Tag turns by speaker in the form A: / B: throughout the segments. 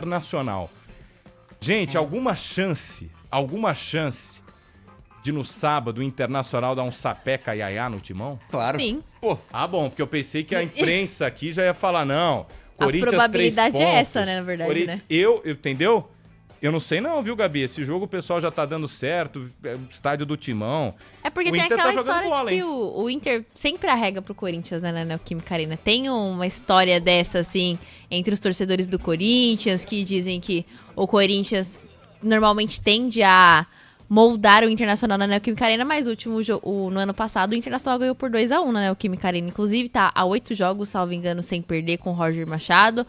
A: Internacional. Gente, alguma chance de no sábado o Internacional dar um sapeca iaiá no Timão?
B: Claro.
C: Sim.
B: Pô,
A: Bom, porque eu pensei que a imprensa aqui já ia falar, não,
C: A
A: Corinthians 3
C: probabilidade
A: pontos.
C: é essa, né, na verdade, né?
A: Entendeu? Eu não sei não, viu, Gabi? Esse jogo o pessoal já tá dando certo, estádio do Timão.
C: É porque
A: O
C: tem
A: Inter tá
C: aquela
A: jogando
C: história
A: bola,
C: de que
A: hein?
C: o Inter sempre arrega pro Corinthians, né, na Neoquímica Arena. Tem uma história dessa, assim, entre os torcedores do Corinthians, que dizem que o Corinthians normalmente tende a moldar o Internacional na Neoquímica Arena, mas no ano passado o Internacional ganhou por 2-1 na Neoquímica Arena. Inclusive tá a 8 jogos, salvo engano, sem perder com o Roger Machado.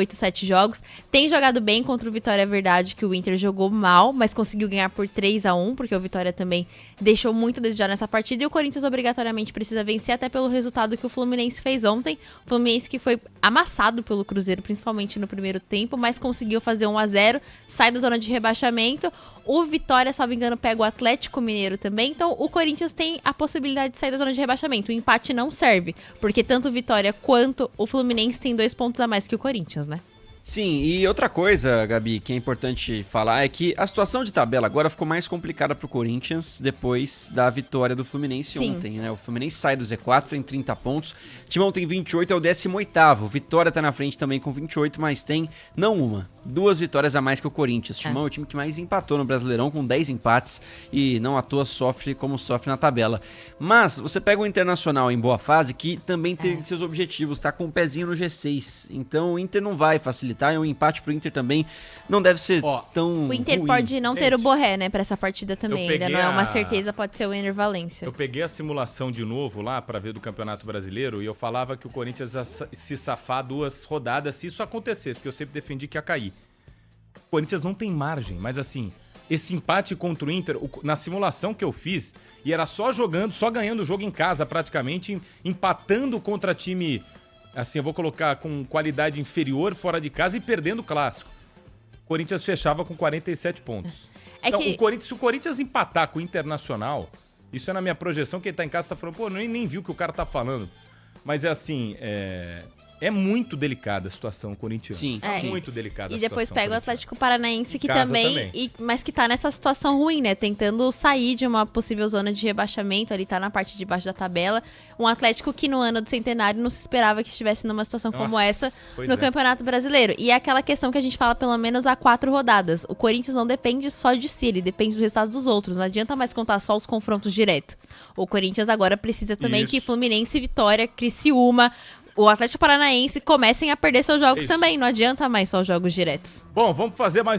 C: 7 jogos. Tem jogado bem contra o Vitória, é verdade que o Inter jogou mal, mas conseguiu ganhar por 3-1, porque o Vitória também deixou muito a desejar nessa partida, e o Corinthians obrigatoriamente precisa vencer, até pelo resultado que o Fluminense fez ontem. O Fluminense que foi amassado pelo Cruzeiro, principalmente no primeiro tempo, mas conseguiu fazer 1-0, sai da zona de rebaixamento. O Vitória, salvo engano, pega o Atlético Mineiro também, então o Corinthians tem a possibilidade de sair da zona de rebaixamento. O empate não serve, porque tanto o Vitória quanto o Fluminense tem 2 pontos a mais que o Corinthians, né?
B: sim, e outra coisa, Gabi, que é importante falar é que a situação de tabela agora ficou mais complicada pro Corinthians depois da vitória do Fluminense
C: Sim.
B: ontem, né? O Fluminense sai do Z4, tem 30 pontos, Timão tem 28, é o 18º, Vitória tá na frente também com 28, mas tem, não uma, 2 vitórias a mais que o Corinthians. Timão é o time que mais empatou no Brasileirão, com 10 empates, e não à toa sofre como sofre na tabela. Mas você pega o Internacional em boa fase, que também tem seus objetivos, tá com um pezinho no G6, então o Inter não vai facilitar, e um empate pro Inter também não deve ser tão
C: O Inter
B: ruim.
C: pode não ter o Borré, né, pra essa partida também.
A: Eu
C: Ainda
A: peguei
C: não é uma
A: a-
C: certeza, pode ser o Ener Valencia.
A: Eu peguei a simulação de novo lá pra ver do Campeonato Brasileiro e eu falava que o Corinthians ia se safar 2 rodadas se isso acontecesse, porque eu sempre defendi que ia cair. O Corinthians não tem margem, mas assim, esse empate contra o Inter, na simulação que eu fiz, e era só jogando, só ganhando o jogo em casa praticamente, empatando contra time, assim, eu vou colocar com qualidade inferior fora de casa e perdendo o clássico. O Corinthians fechava com 47 pontos. Então, se o Corinthians empatar com o Internacional, isso é na minha projeção, quem tá em casa tá falando, pô, nem viu o que o cara tá falando. Mas é assim, é muito delicada a situação corintiana.
B: Sim,
C: É.
A: Muito delicada a
C: E depois
A: situação
C: pega o
A: corintiana.
C: Atlético Paranaense,
A: Em
C: que
A: casa
C: também. Mas que tá nessa situação ruim, né? Tentando sair de uma possível zona de rebaixamento, ali tá na parte de baixo da tabela. Um Atlético que no ano do centenário não se esperava que estivesse numa situação como
A: Nossa,
C: essa
A: pois
C: no
A: é.
C: Campeonato Brasileiro. E é aquela questão que a gente fala pelo menos há 4 rodadas. O Corinthians não depende só de si, ele depende do resultado dos outros. Não adianta mais contar só os confrontos diretos. O Corinthians agora precisa também
A: Isso.
C: que Fluminense, Vitória, Criciúma, o Atlético Paranaense comecem a perder seus jogos
A: Isso.
C: também. Não adianta mais só os jogos diretos.
A: Bom, vamos fazer mais